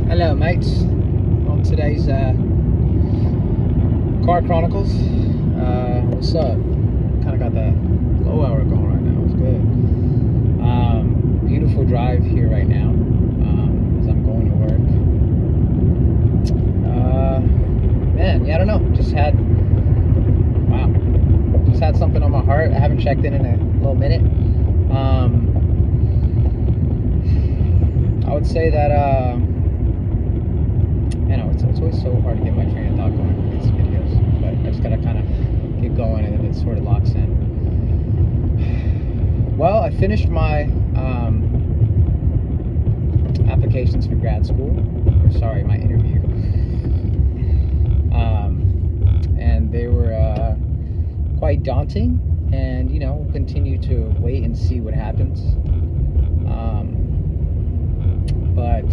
Hello, mates. On today's Car Chronicles. What's up? Kind of got that low hour going right now. It's good. Beautiful drive here right now as I'm going to work. Man, yeah, I don't know. Just had something on my heart. I haven't checked in a little minute. I would say that it's always so hard to get my train of thought going with these videos, but I just gotta kind of get going and then it sort of locks in. Well, I finished my applications for grad school, my interview, and they were quite daunting, and we'll continue to wait and see what happens. But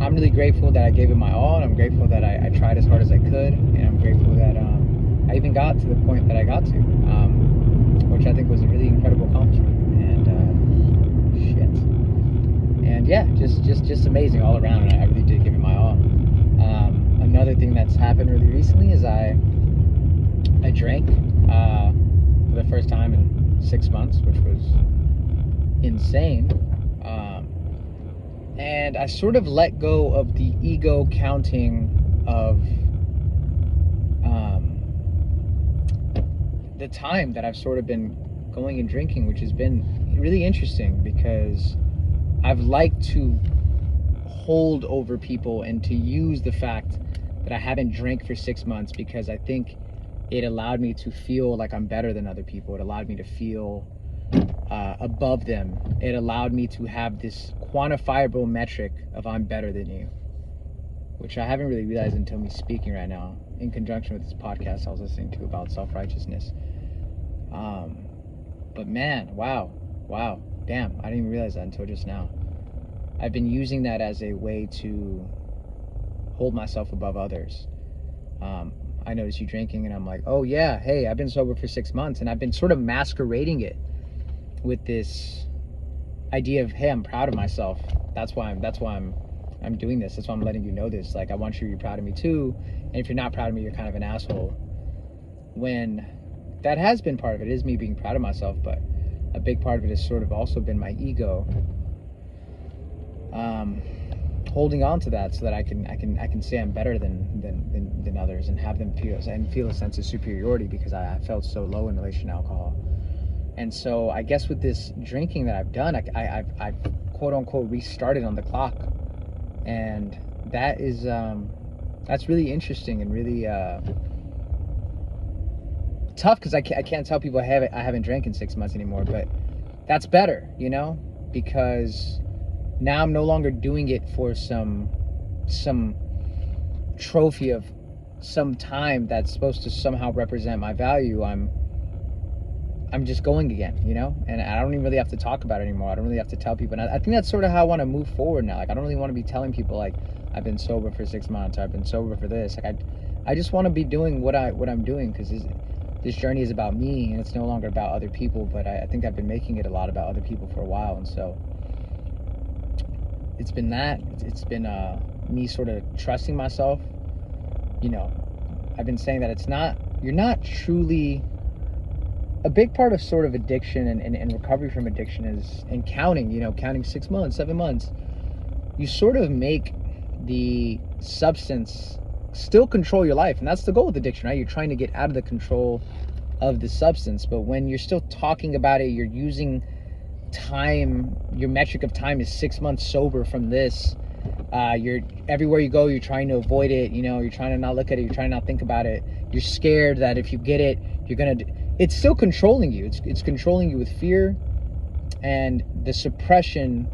I'm really grateful that I gave it my all, and I'm grateful that I tried as hard as I could, and I'm grateful that I even got to the point that I got to, which I think was a really incredible accomplishment. And yeah, just amazing all around, and I really did give it my all. Another thing that's happened really recently is I drank for the first time in 6 months, which was insane. And I sort of let go of the ego counting of the time that I've sort of been going and drinking, which has been really interesting because I've liked to hold over people and to use the fact that I haven't drank for 6 months because I think it allowed me to feel like I'm better than other people. It allowed me to feel above them. It allowed me to have this quantifiable metric of I'm better than you, which I haven't really realized until me speaking right now in conjunction with this podcast I was listening to about self-righteousness. But man, wow, damn, I didn't even realize that until just now. I've been using that as a way to hold myself above others. I notice you drinking and I'm like, oh yeah, hey, I've been sober for 6 months, and I've been sort of masquerading it with this idea of, hey, I'm proud of myself. That's why I'm doing this. That's why I'm letting you know this. Like, I want you to be proud of me too. And if you're not proud of me, you're kind of an asshole. When that has been part of it, is me being proud of myself, but a big part of it has sort of also been my ego holding on to that so that I can say I'm better than others and have them feel a sense of superiority because I felt so low in relation to alcohol. And so I guess with this drinking that I've done, I've quote unquote restarted on the clock, and that is that's really interesting and really tough because I can't tell people I haven't drank in 6 months anymore, but that's better, because now I'm no longer doing it for some trophy of some time that's supposed to somehow represent my value. I'm just going again, and I don't even really have to talk about it anymore. I don't really have to tell people. And I think that's sort of how I want to move forward now. Like, I don't really want to be telling people like I've been sober for 6 months, or I've been sober for this. Like, I just want to be doing what I'm doing, because this journey is about me, and it's no longer about other people. But I think I've been making it a lot about other people for a while, and so it's been that. It's been me sort of trusting myself. I've been saying that you're not truly. A big part of sort of addiction and recovery from addiction is, and counting 6 months, 7 months, you sort of make the substance still control your life. And that's the goal with addiction, right? You're trying to get out of the control of the substance. But when you're still talking about it, you're using time, your metric of time is 6 months sober from this. You're everywhere you go, you're trying to avoid it. You're trying to not look at it. You're trying to not think about it. You're scared that if you get it, it's still controlling you. It's controlling you with fear, and the suppression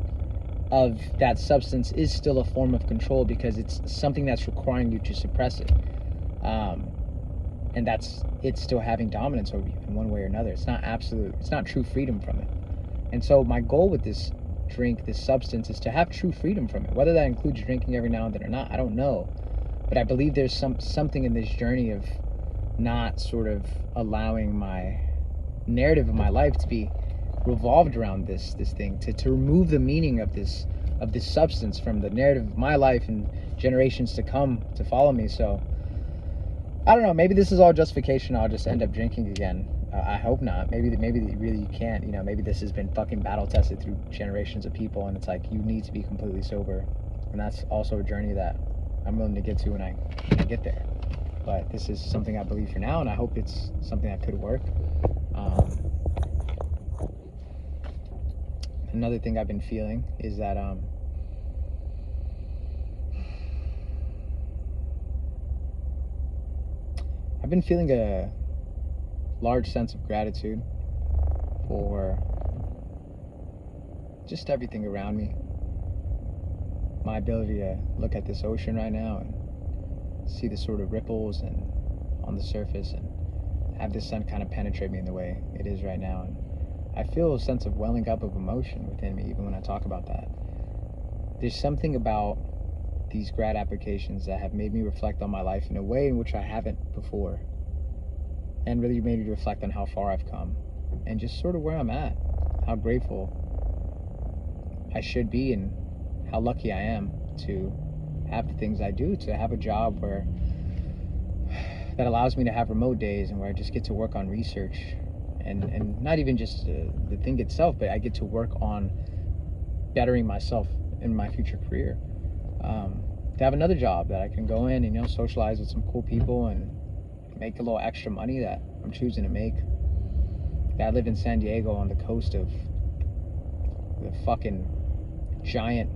of that substance is still a form of control because it's something that's requiring you to suppress it. And it's still having dominance over you in one way or another. It's not absolute. It's not true freedom from it. And so my goal with this substance, is to have true freedom from it. Whether that includes drinking every now and then or not, I don't know. But I believe there's something in this journey of not sort of allowing my narrative of my life to be revolved around this thing, to remove the meaning of this of this substance from the narrative of my life and generations to come to follow me. So I don't know, maybe this is all justification. I'll just end up drinking again. I hope not. Maybe really you can't. You know, maybe this has been fucking battle tested through generations of people, and it's like you need to be completely sober, and that's also a journey that I'm willing to get to when I get there. But this is something I believe for now, and I hope it's something that could work. Another thing I've been feeling is that I've been feeling a large sense of gratitude for just everything around me. My ability to look at this ocean right now and see the sort of ripples and on the surface, and have the sun kind of penetrate me in the way it is right now. And I feel a sense of welling up of emotion within me even when I talk about that. There's something about these grad applications that have made me reflect on my life in a way in which I haven't before, and really made me reflect on how far I've come and just sort of where I'm at, how grateful I should be, and how lucky I am to have the things I do, to have a job where that allows me to have remote days and where I just get to work on research, and not even just the thing itself, but I get to work on bettering myself in my future career. To have another job that I can go in and, you know, socialize with some cool people and make a little extra money that I'm choosing to make. I live in San Diego on the coast of the fucking giant,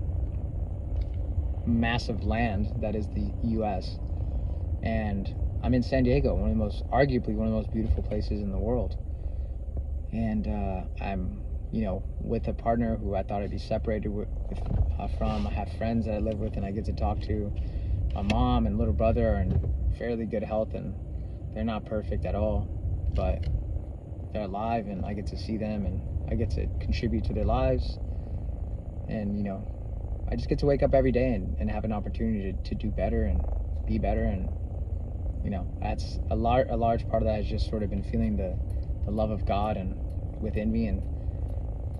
massive land that is the US. And I'm in San Diego, arguably one of the most beautiful places in the world. And I'm, you know, with a partner who I thought I'd be separated from. I have friends that I live with and I get to talk to. My mom and little brother are in fairly good health, and they're not perfect at all, but they're alive, and I get to see them, and I get to contribute to their lives. And, you know, I just get to wake up every day and have an opportunity to do better and be better. And, you know, that's a large part of that has just sort of been feeling the love of God and within me. And,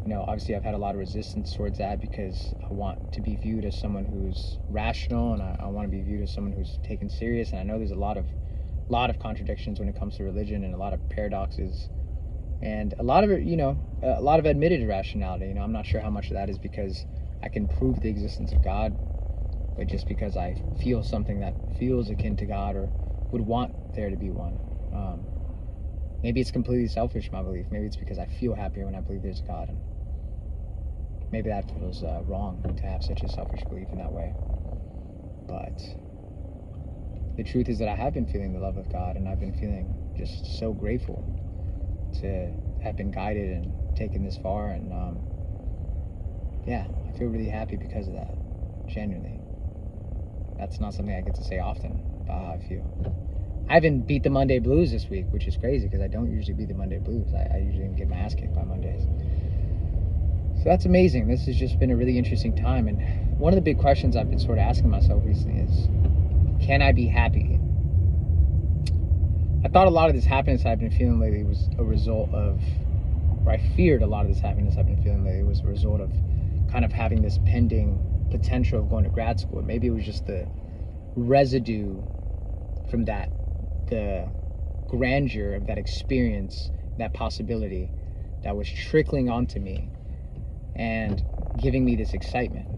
you know, obviously I've had a lot of resistance towards that because I want to be viewed as someone who's rational, and I want to be viewed as someone who's taken serious. And I know there's a lot of contradictions when it comes to religion, and a lot of paradoxes, and a lot of it, you know, a lot of admitted irrationality. You know, I'm not sure how much of that is because I can prove the existence of God, but just because I feel something that feels akin to God or would want there to be one. Maybe it's completely selfish, my belief. Maybe it's because I feel happier when I believe there's a God. And maybe that feels wrong to have such a selfish belief in that way. But the truth is that I have been feeling the love of God, and I've been feeling just so grateful to have been guided and taken this far. And yeah, I feel really happy because of that, genuinely. That's not something I get to say often about how I feel. I haven't beat the Monday blues this week, which is crazy because I don't usually beat the Monday blues. I usually get my ass kicked by Mondays. So that's amazing. This has just been a really interesting time. And one of the big questions I've been sort of asking myself recently is, can I be happy? I thought a lot of this happiness I've been feeling lately was a result of, or I feared a lot of this happiness I've been feeling lately was a result of kind of having this pending potential of going to grad school. Maybe it was just the residue from that, the grandeur of that experience, that possibility that was trickling onto me and giving me this excitement.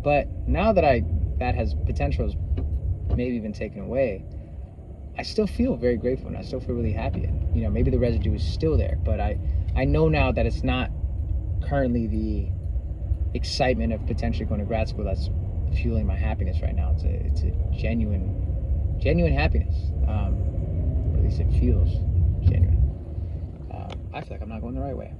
But now that that has potential has maybe been taken away, I still feel very grateful, and I still feel really happy. And, you know, maybe the residue is still there, but I know now that it's not currently the excitement of potentially going to grad school that's fueling my happiness right now. It's a genuine happiness. Or at least it feels genuine. I feel like I'm not going the right way.